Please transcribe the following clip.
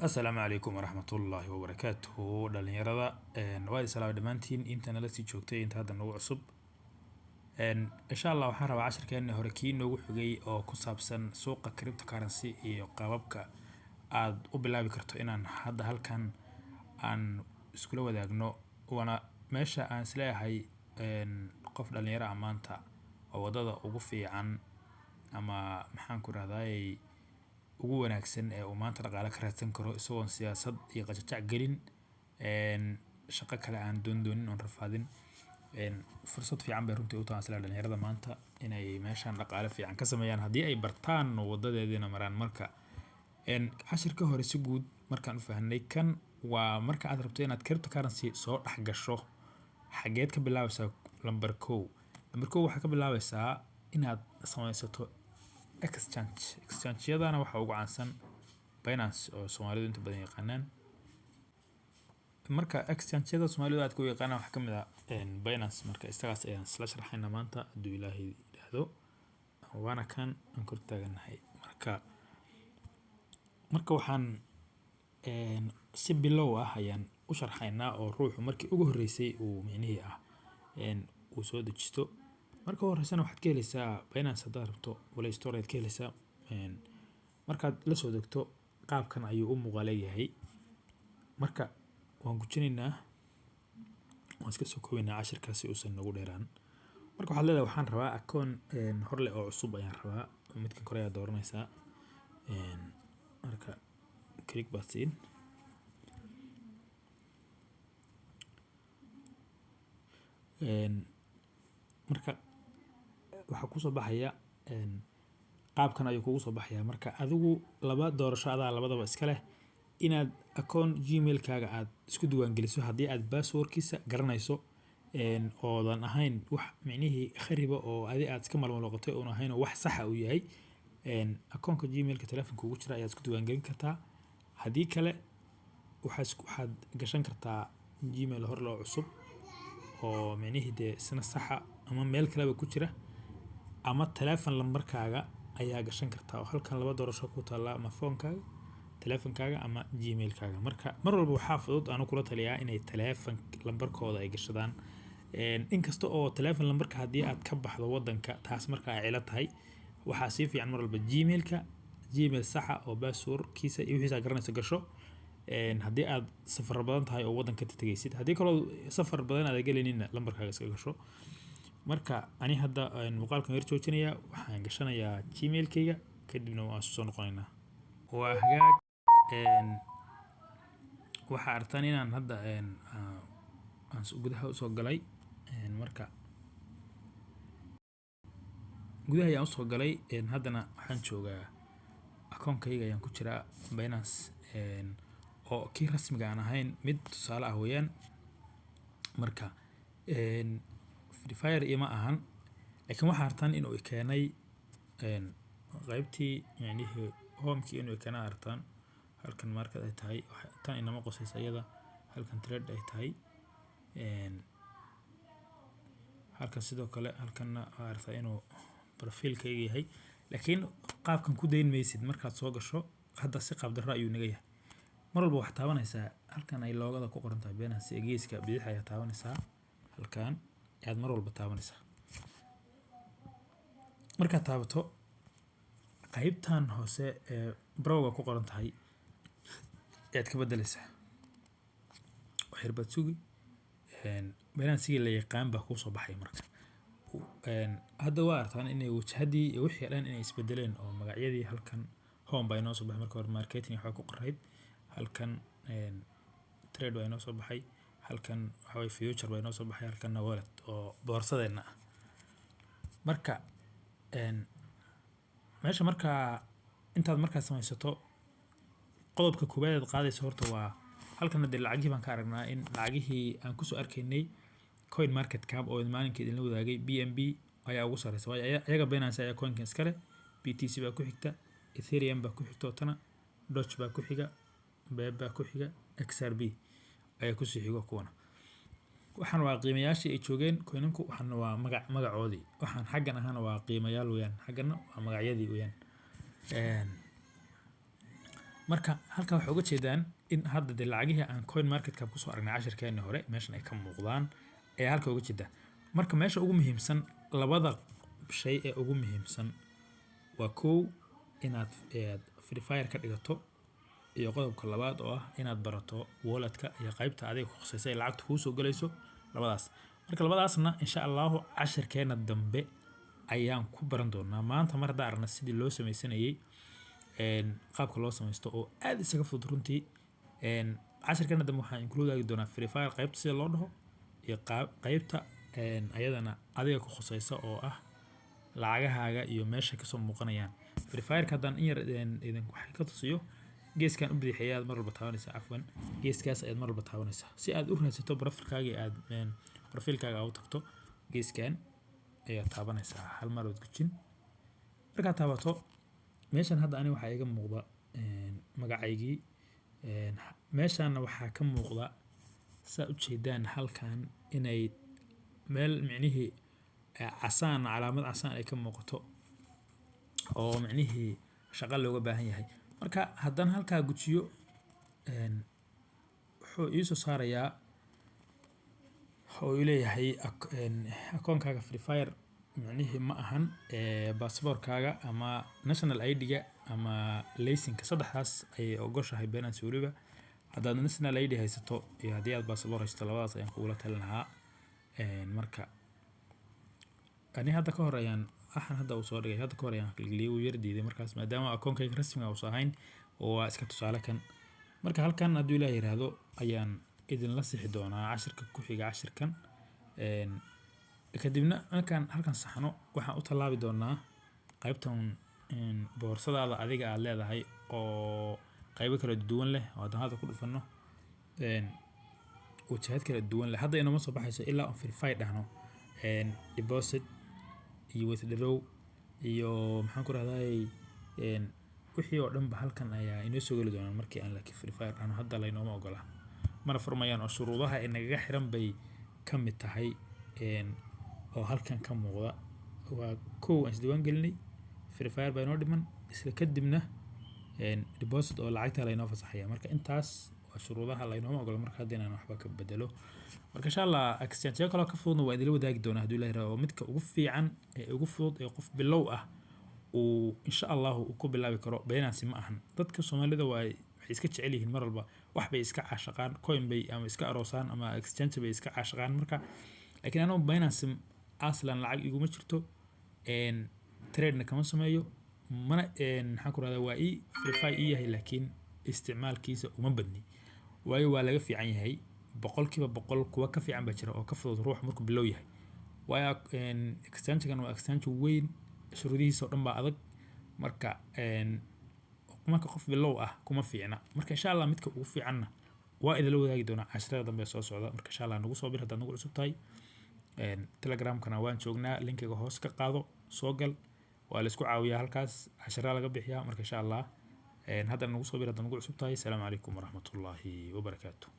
السلام عليكم ورحمة الله وبركاته dhalinyarada waa salaam dhamaantiin inta nala sii joogtay inta hadda nagu cusub insha Allah waxaan rabaa casharkeena hore kii noogu xigay oo ku saabsan suuqa cryptocurrency iyo qaababka aad u bilaabi karto inaan hadda halkan aan iskula wadaagno wana meesha aan isleeyahay qof dhalinyaro ah maanta oo wadada ugu fiican ama maxaan ku raadayay ugu wanaagsan ee uu maanta dhaqaale ka raadsan karo isagoo siyaasad iyo qajajac gelin shaqo kale aan doonin oo rafaadin fursad fiican bay runtii u tahay dhalinyarada maanta inay meeshan dhaqaale fiican ka sameeyaan haddii ay bartaan wadadeedina maraan marka cashirka hore si guud markaan u fahnay kan waa marka aad rabto inaad cryptocurrency soo dhex gasho xageed ka bilaabaysaa lambar 1 waxaa ka bilaabaysaa inaad samaysato exchange-yadana waxa ugu caansan Binance oo Soomaalidu inta badan yaqaanaan marka exchange-yada Soomaalidu aad ku yaqaanaan waxa kamid ah Binance marka istagaas ayaan isla sharaxayna maanta haduu Ilaahay yiraahdo waana kan aan kor taaganahay marka waxaan si bilow ah ayaan u sharxaynaa oo ruuxu markii ugu horeysay uu micnihi ah uu soo dejisto marka horeysana waxaad ka helaysaa Binance hadaad rabto Play Store aad ka helaysaa markaad la soo degto qaabkan ayuu u muuqaaleeyahay marka waan gujinaynaa waan iska soo koobaynaa cashirkaasi uusan nagu dheeraan marka waxaad leedahay waxaan rabaa account horle oo cusub ayaan rabaa midkan kore ayaa dooranaysaa marka click button marka waxa ku soo baxaya qaabkan ayuu kugu soo baxaya marka adigu laba doorasho labadaba iska leh inaad account Gmail kaaga aad isku diiwaan geliso hadii aad passwordkiisa garanayso oodan ahayn wax micnihi khariba oo aad iska malmaloqotay oo ahayn wax sax ah uu yahay account-ka Gmail ka telefoonka ugu jira ayaad isku diiwaan gelin kartaa hadii kale waxaad gashan kartaa Gmail hor loo cusub oo micnihi de sina sax ah ama meel kale ku jira ama telefoon lambarkaaga ayaa gashan kartaa oo halkan laba doorasho ku taala ama phone-kaaga telefonkaaga ama Gmail kaaga marka mar walba waxa fudud aan kula taliyaa inay telefoon lambarkooda ay gashadaan inkasta oo telefoon lambarka hadii aad ka baxdo wadanka taas marka ay cila tahay waxa si fiican mar walba Gmail sax ah oo passwordkiisa iyo wixii aad garanayso gasho hadii aad safar badan tahay oo wadanka ka tagaysid hadii kale safar badan aad galinina lambarkaaga iska gasho marka ani hadda muuqaalkan yar joojinaya waxaan gashanayaa Gmail kayga kadibna waan soo noqonaynaa waa hagaag waxa artaan inaan hadda aan gudaha u soo galay marka gudaha ayaan u soo galay haddana waxaan joogaa account-kayga ayaan ku jiraa Binance oo kii rasmiga aan ahayn mid tusaale ah weeyaan marka Free Fire ima ahan laakiin waxa artaan inuu keenay qaybtii yacnihi home-kii inuu keenay artaan halkan market ay tahay tan inama qosaysa iyada halkan trade ay tahay halkan sidoo kale halkanna artaa inuu profile-kayga yahay laakiin qaabkan ku dayn maysid markaad soo gasho hadda si qaab darro ayuu naga yahay mar walba wax taabanaysaa halkan ay loogada ku qoran tahay Binance geeska bidix ayaa taabanaysaa halkan aad mar walba taabanaysaa marka taabato qaybtan hoose ee browga ku qoran tahay aad ka bedelaysaa waxyar baad sugi Binance la yaqaan baa ku soo baxay marka hadda waa artaan inay wajhadii iyo wixii dhan inay isbedeleen oo magacyadii halkan home bay noo soo baxay marka hore marketing waxa ku qorayd halkan trade way noo soo baxay halkan waxa way future way noo soo baxay halkan wallet oo boorsadeena marka meesha marka intaad marka samaysato qodobka koobaad qaadayso horta waa halkan hadii lacagii baan ka aragnaa in lacagihii aan ku soo arkaynay coin market cap oo maalinkeed la wadaagay BNB ayaa ugu sareysa ayaga Binance ayaa coin-kan iska leh BTC baa ku xigta Ethereum baa ku xigta tana Doge baa ku xiga BEP baa ku xiga XRP ayaa ku sii xiga kuwana waxaan waa qiimayaashii ay joogeen coin-ku waxaan waa magacoodii waxaan xaggan ahana waa qiimayaal weeyaan xaggana waa magacyadii weeyaan marka halkan waxay uga jeedaan in hadda de lacagihii aan coin market cap kusoo aragnay cashirkeena hore meeshan ay ka muuqdaan ee halka uga jeeda marka meesha ugu muhiimsan labada shay ee ugu muhiimsan waa kow inaad free fire ka dhigato iyo qodobka labaad oo ah inaad barato wallet-ka iyo qaybta adiga ku khasisay lacagta kuu soo galayso labadaas marka labadaasna insha Allah cashirkeena dambe ayaan ku baran doonaa maanta mar hadda aragna sidii loo samaysanayay qaabka loo samaysto oo aad isaga fudud runtii cashirkeena dambe waxaan include agi doonaa free fire qaybta sida loo dhaho iyo qaybta ayadana adiga ku khasaysa oo ah lacagahaaga iyo meesha ka soo muuqanayaan free fire hadan in yar idin waxay ka tusiyo geeskan u bidixeeyaad mar walba taabanaysa afwan geeskaas ayaad mar walba taabanaysa si aad u raadsato profilkaaga aad profilkaaga u tagto geeskan ayaa taabanaysa hal mar wad gujin marka taabato meeshan hadda ani waxa iga muuqda magacaygii meeshan waxa ka muuqda saa u jeedaan halkan inay meel micnihii casaan calaamad casaan ay ka muuqato oo micnihii shaqo looga baahan yahay marka haddaan halkaa gujiyo wuxuu ii soo saarayaa oo uu leeyahay akoonkaaga free fire micnihii ma ahan baasaboorkaaga ama national ID-ga ama laysinka saddexdaas ay ogoshahay Binance waliba haddaad national ID haysato iyo haddii aad baasaboor haysato labadaas ayaan kugula talin lahaa marka ani hadda ka hor ayaan waxaan hadda u soo dhigay hadda ka hor ayaan klikiyay uu yar diiday markaas maadaama akoonkayga rasmiga ah uu ahayn oo waa iska tusaale kan marka halkan hadduu ilaahay yiraahdo ayaan idin la sixi doonaa cashirka ku xiga cashirkan kadibna markaan halkan saxno waxaan u talaabi doonaa qaybtan boorsadaada adiga aad leedahay oo qaybo kala duwan leh oo hadda ku dhufano wajahad kala duwan leh hadda inoo soo baxayso ilaa on free fire dhahno deposit iyo withdraw iyo maxaan ku raahday wixii oo dhan ba halkan ayaa inoo soo gali doonaa markii aan laakiin free fire dhahno hadda la inooma ogola mana furmayaan oo shuruudaha inaga xiran bay ka mid tahay oo halkan ka muuqda waa kow aan isdiiwaan gelinay free fire baa inoo dhiman isla kadibna deposit oo lacagta la inoo fasaxaya marka intaas waa shuruudaha la inooma ogola marka hadda inaan waxba ka bedelo marka insha Allah exchange kale ka fududna waa idin wadaagi doonaa haddii Ilaahay rabo midka ugu fiican ee ugu fudud ee qof bilow ah oo insha Allah uu ku bilaabi karo Binance ma ahan dadka Soomaalida waxay iska jecel yihiin mar walba wax bay iska caashaqaan coin bay ama iska aroosaan ama exchange bay iska caashaqaan marka laakiin anoo Binance aslan lacag iguma jirto trade kama sameeyo mana maxaan ku raahdaa waa free fire yahay laakiin isticmaalkiisa uma badni waayo waa laga fiican yahay boqolkiiba boqol kuwa ka fiican baa jira oo ka fudud ruux markuu bilow yahay waayo exchange-gan waa exchange weyn shuruudihiisa oo dhan baa adag marka qof bilow ah kuma fiicna marka insha Allah midka ugu fiicanna waa idin la wadaagi doonaa casharada dambe soo socda marka insha Allah nagu soo bir haddaad nagu cusub tahay Telegram-kana waan joognaa linkiga hoos ka qaado soo gal waa la isku caawiyaa halkaas casharada laga bixiyaa marka insha Allah hadda nagu soo bir haddaad nagu cusub tahay. Assalaamu calaykum waraxmatullaahi wabarakaatuh.